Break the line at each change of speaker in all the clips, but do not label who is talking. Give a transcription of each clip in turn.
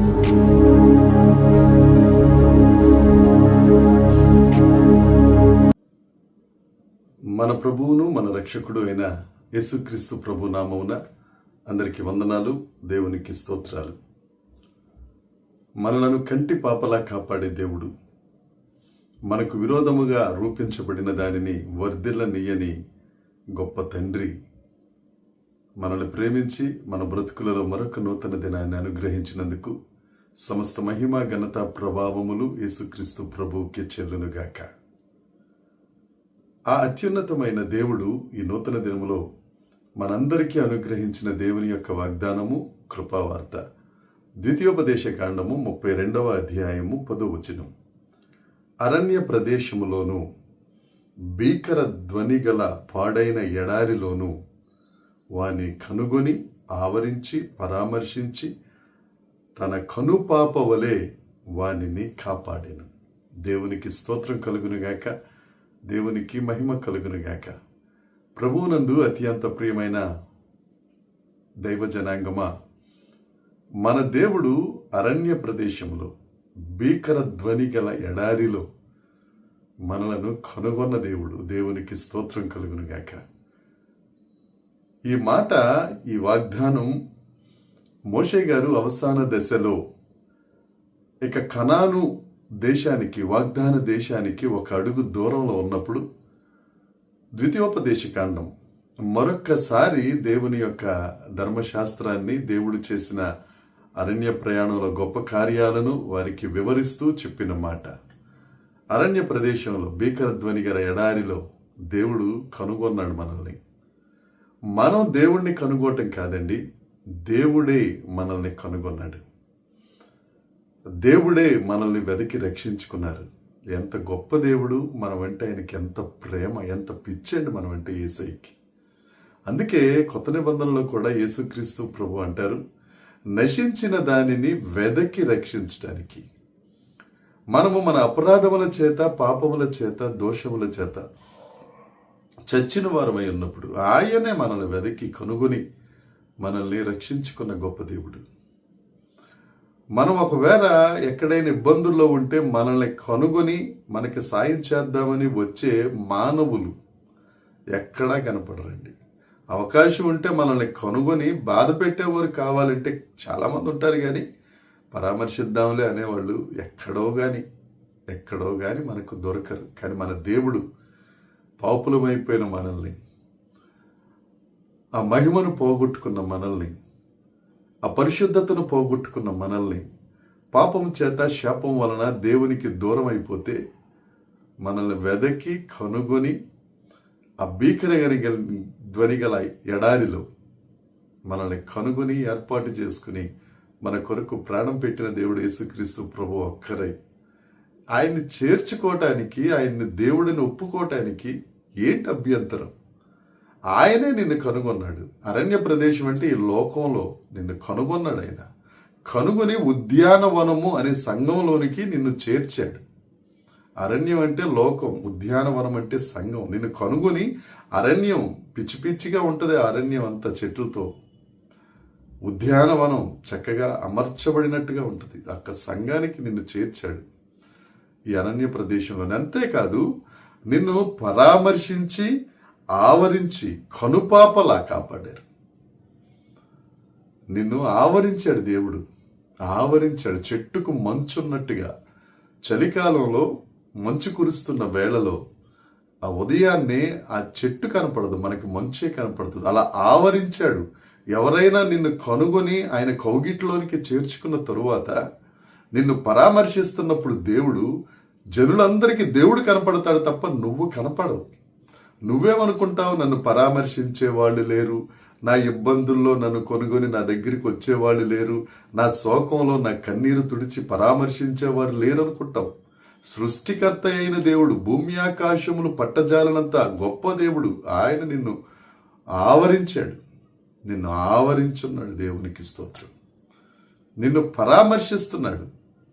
మన ప్రభువును మన రక్షకుడు అయిన యేసుక్రీస్తు ప్రభు నామమున అందరికి వందనాలు, దేవునికి స్తోత్రాలు. మనలను కంటి పాపలా కాపాడే దేవుడు, మనకు విరోధముగా రూపించబడిన దానిని వర్ధిల్లనీయని గొప్ప తండ్రి, మనల్ని ప్రేమించి మన బ్రతుకులలో మరొక నూతన దినాన్ని అనుగ్రహించినందుకు సమస్త మహిమ ఘనత ప్రభావములు యేసుక్రీస్తు ప్రభువుకి చెల్లునుగాక. ఆ అత్యున్నతమైన దేవుడు ఈ నూతన దినములో మనందరికీ అనుగ్రహించిన దేవుని యొక్క వాగ్దానము కృపావార్త. ద్వితీయోపదేశ కాండము 32వ అధ్యాయము 10వ వచనం. అరణ్య ప్రదేశములోను భీకర ధ్వని గల పాడైన ఎడారిలోను వాని కనుగొని ఆవరించి పరామర్శించి తన కనుపాప వలె వానిని కాపాడెను. దేవునికి స్తోత్రం కలుగునుగాక, దేవునికి మహిమ కలుగునుగాక. ప్రభువునందు అత్యంత ప్రియమైన దైవ జనాంగమా, మన దేవుడు అరణ్య ప్రదేశంలో భీకర ధ్వని గల ఎడారిలో మనలను కనుగొన్న దేవుడు. దేవునికి స్తోత్రం కలుగునుగాక. ఈ మాట, ఈ వాగ్దానం మోషే గారు అవసాన దశలో ఇక కనాను దేశానికి, వాగ్దాన దేశానికి ఒక అడుగు దూరంలో ఉన్నప్పుడు ద్వితీయోపదేశ కాండం మరొక్కసారి దేవుని యొక్క ధర్మశాస్త్రాన్ని, దేవుడు చేసిన అరణ్య ప్రయాణంలో గొప్ప కార్యాలను వారికి వివరిస్తూ చెప్పిన మాట. అరణ్య ప్రదేశంలో భీకర ధ్వని గల ఎడారిలో దేవుడు కనుగొన్నాడు మనల్ని. మనం దేవుణ్ణి కనుగోవటం కాదండి, దేవుడే మనల్ని కనుగొన్నాడు. దేవుడే మనల్ని వెతికి రక్షించుకున్నారు. ఎంత గొప్ప దేవుడు! మనం అంటే ఆయనకి ఎంత ప్రేమ, ఎంత పిచ్చండి మనం అంటే యేసయ్యకి. అందుకే కొత్త నిబంధనలో కూడా యేసుక్రీస్తు ప్రభు అంటారు, నశించిన దానిని వెదకి రక్షించడానికి. మనము మన అపరాధముల చేత, పాపముల చేత, దోషముల చేత చచ్చిన వారమై ఉన్నప్పుడు ఆయనే మనల్ని వెదకి కనుగొని మనల్ని రక్షించుకున్న గొప్ప దేవుడు. మనం ఒకవేళ ఎక్కడైనా ఇబ్బందుల్లో ఉంటే మనల్ని కనుగొని మనకి సాయం చేద్దామని వచ్చే మానవులు ఎక్కడా కనపడరండి. అవకాశం ఉంటే మనల్ని కనుగొని బాధ పెట్టేవారు కావాలంటే చాలామంది ఉంటారు, కానీ పరామర్శిద్దాంలే అనేవాళ్ళు ఎక్కడో కానీ మనకు దొరకరు. కానీ మన దేవుడు పాపులమైపోయిన మనల్ని, ఆ మహిమను పోగొట్టుకున్న మనల్ని, ఆ పరిశుద్ధతను పోగొట్టుకున్న మనల్ని, పాపం చేత శాపం వలన దేవునికి దూరం అయిపోతే మనల్ని వెదకి కనుగొని ఆ భీకర ధ్వని గల ఎడారిలో మనల్ని కనుగొని ఏర్పాటు చేసుకుని మన కొరకు ప్రాణం పెట్టిన దేవుడు యేసుక్రీస్తు ప్రభు ఒక్కరై. ఆయన్ని చేర్చుకోవటానికి, ఆయన్ని దేవుడిని ఒప్పుకోవటానికి ఏంటి అభ్యంతరం? ఆయనే నిన్ను కనుగొన్నాడు. అరణ్య ప్రదేశం అంటే ఈ లోకంలో నిన్ను కనుగొన్నాడు. ఆయన కనుగొని ఉద్యానవనము అనే సంఘంలోనికి నిన్ను చేర్చాడు. అరణ్యం అంటే లోకం, ఉద్యానవనం అంటే సంఘం. నిన్ను కనుగొని, అరణ్యం పిచ్చి పిచ్చిగా ఉంటుంది, అరణ్యం అంతా చెట్లతో, ఉద్యానవనం చక్కగా అమర్చబడినట్టుగా ఉంటుంది. అక్కడ సంఘానికి నిన్ను చేర్చాడు ఈ అరణ్య ప్రదేశంలో. అంతేకాదు, నిన్ను పరామర్శించి ఆవరించి కనుపాపలా కాపాడారు. నిన్ను ఆవరించాడు దేవుడు, ఆవరించాడు. చెట్టుకు మంచున్నట్టుగా చలికాలంలో మంచు కురుస్తున్న వేళలో ఆ ఉదయాన్నే ఆ చెట్టు కనపడదు, మనకి మంచే కనపడుతుంది. అలా ఆవరించాడు. ఎవరైనా నిన్ను కనుగొని ఆయన కౌగిట్లోనికి చేర్చుకున్న తరువాత నిన్ను పరామర్శిస్తున్నప్పుడు దేవుడు, జనులందరికీ దేవుడు కనపడతాడు తప్ప నువ్వు కనపడవు. నువ్వేమనుకుంటావు, నన్ను పరామర్శించే వాళ్ళు లేరు, నా ఇబ్బందుల్లో నన్ను కొనుగొని నా దగ్గరికి వచ్చేవాళ్ళు లేరు, నా శోకంలో నా కన్నీరు తుడిచి పరామర్శించేవారు లేరు అనుకుంటావు. సృష్టికర్త అయిన దేవుడు, భూమి ఆకాశములు పట్టజాలనంత గొప్ప దేవుడు, ఆయన నిన్ను ఆవరించాడు, నిన్ను ఆవరించున్నాడు. దేవునికి స్తోత్రం. నిన్ను పరామర్శిస్తున్నాడు.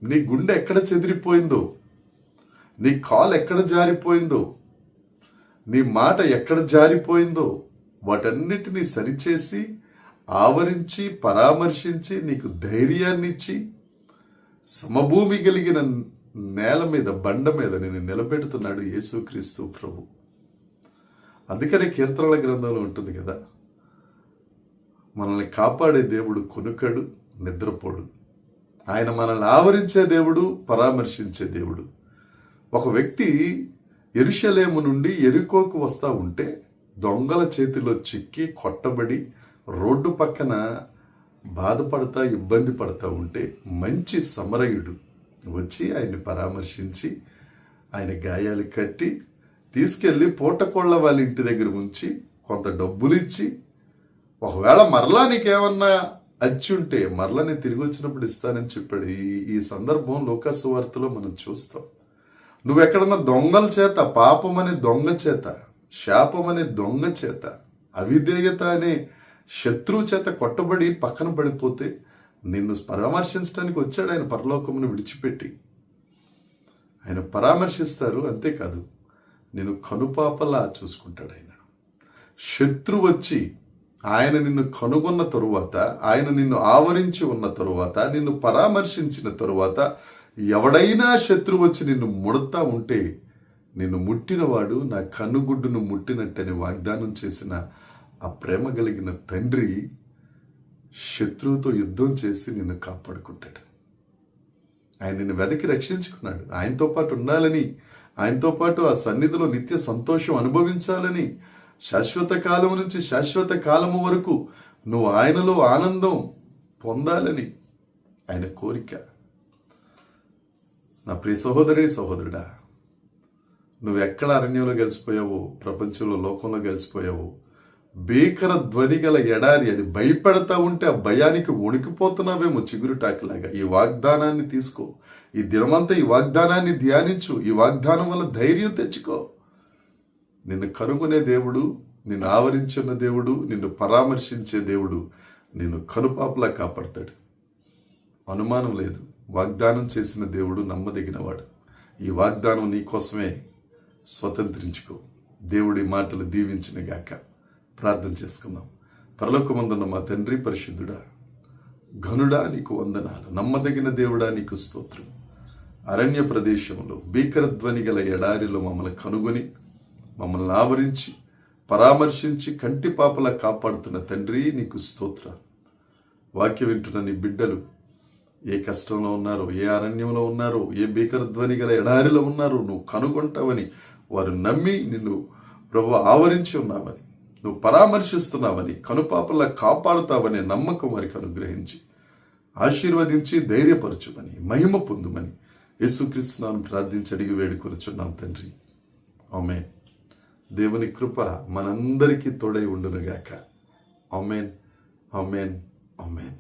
నీ గుండె ఎక్కడ చెదిరిపోయిందో, నీ కాలు ఎక్కడ జారిపోయిందో, నీ మాట ఎక్కడ జారిపోయిందో వాటన్నిటినీ సరిచేసి ఆవరించి పరామర్శించి నీకు ధైర్యాన్ని ఇచ్చి సమభూమి కలిగిన నేల మీద, బండ మీద నిన్ను నిలబెడుతున్నాడు యేసుక్రీస్తు ప్రభు. అందుకనే కీర్తనల గ్రంథంలో ఉంటుంది కదా, మనల్ని కాపాడే దేవుడు కొనుకడు, నిద్రపోడు. ఆయన మనల్ని ఆవరించే దేవుడు, పరామర్శించే దేవుడు. ఒక వ్యక్తి యెరూషలేము నుండి యెరికోకు వస్తూ ఉంటే దొంగల చేతిలో చిక్కి కొట్టబడి రోడ్డు పక్కన బాధపడతా, ఇబ్బంది పడతా ఉంటే మంచి సమరయుడు వచ్చి ఆయన్ని పరామర్శించి ఆయన గాయాలు కట్టి తీసుకెళ్లి పూటకోళ్ల వాళ్ళ ఇంటి దగ్గర ఉంచి కొంత డబ్బులు ఇచ్చి, ఒకవేళ మరలా నీకేమన్నా అచ్చుంటే మరలా నేను తిరిగి వచ్చినప్పుడు ఇస్తానని చెప్పాడు. ఈ సందర్భం లూకాసు వార్తలో మనం చూస్తాం. నువ్వెక్కడన్నా దొంగల చేత, పాపమనే దొంగ చేత, శాపమనే దొంగ చేత, అవిధేయత అనే శత్రువు చేత కొట్టబడి పక్కన పడిపోతే నిన్ను పరామర్శించడానికి వచ్చాడు ఆయన పరలోకమును విడిచిపెట్టి. ఆయన పరామర్శిస్తారు, అంతేకాదు నేను కనుపాపలా చూసుకుంటాడు ఆయన. శత్రువు వచ్చి ఆయన నిన్ను కనుగొన్న తరువాత, ఆయన నిన్ను ఆవరించి ఉన్న తరువాత, నిన్ను పరామర్శించిన తరువాత, ఎవడైనా శత్రువు వచ్చి నిన్ను ముడతా ఉంటే నిన్ను ముట్టినవాడు నా కన్నుగుడ్డును ముట్టినట్టని వాగ్దానం చేసిన ఆ ప్రేమ కలిగిన తండ్రి శత్రువుతో యుద్ధం చేసి నిన్ను కాపాడుకుంటాడు. ఆయన నిన్ను వెదకి రక్షించుకున్నాడు. ఆయనతో పాటు ఉండాలని, ఆయనతో పాటు ఆ సన్నిధిలో నిత్య సంతోషం అనుభవించాలని, శాశ్వత కాలం నుంచి శాశ్వత కాలము వరకు నువ్వు ఆయనలో ఆనందం పొందాలని ఆయన కోరిక. నా ప్రియ సహోదరి, సహోదరుడా, నువ్వెక్కడ అరణ్యంలో గెలిచిపోయావో, ప్రపంచంలో, లోకంలో గెలిచిపోయావో, భీకర ధ్వని గల ఎడారి, అది భయపెడతా ఉంటే ఆ భయానికి వణికిపోతున్నావేమో చిగురుటాకిలాగా. ఈ వాగ్దానాన్ని తీసుకో. ఈ దినమంతా ఈ వాగ్దానాన్ని ధ్యానించు. ఈ వాగ్దానం వల్ల ధైర్యం తెచ్చుకో. నిన్ను కనుగొనే దేవుడు, నిన్ను ఆవరించున్న దేవుడు, నిన్ను పరామర్శించే దేవుడు నిన్ను కనుపాపలా కాపాడతాడు. అనుమానం లేదు. వాగ్దానం చేసిన దేవుడు నమ్మదగినవాడు. ఈ వాగ్దానం నీ కోసమే. స్వతంత్రించుకో. దేవుడి మాటలు దీవించిన గాక. ప్రార్థన చేసుకుందాం. పరలోకమందున్న మా తండ్రి పరిశుద్ధుడా, ఘనుడా, నీకు వందనాలు. నమ్మదగిన దేవుడా, నీకు స్తోత్రం. అరణ్య ప్రదేశంలో భీకర ధ్వని గల ఎడారిలో మమ్మల్ని కనుగొని, మమ్మల్ని ఆవరించి, పరామర్శించి, కంటి పాపలా కాపాడుతున్న తండ్రి, నీకు స్తోత్రాలు. వాక్యం వింటున్న నీ బిడ్డలు ఏ కష్టంలో ఉన్నారో, ఏ అరణ్యంలో ఉన్నారో, ఏ భీకర ధ్వని గల ఎడారిలో ఉన్నారో నువ్వు కనుగొంటావని వారు నమ్మి నిన్ను ప్రభు ఆవరించి ఉన్నావని, నువ్వు పరామర్శిస్తున్నావని, కనుపాపలా కాపాడుతావనే నమ్మకం వారికి అనుగ్రహించి, ఆశీర్వదించి, ధైర్యపరచుమని, మహిమ పొందుమని యేసుక్రీస్తు నామమున ప్రార్థించి అడిగి వేడుకొనుచున్నాం తండ్రి. ఆమేన్. దేవుని కృప మనందరికీ తోడై ఉండునుగాక. ఆమేన్, ఆమేన్, ఆమేన్.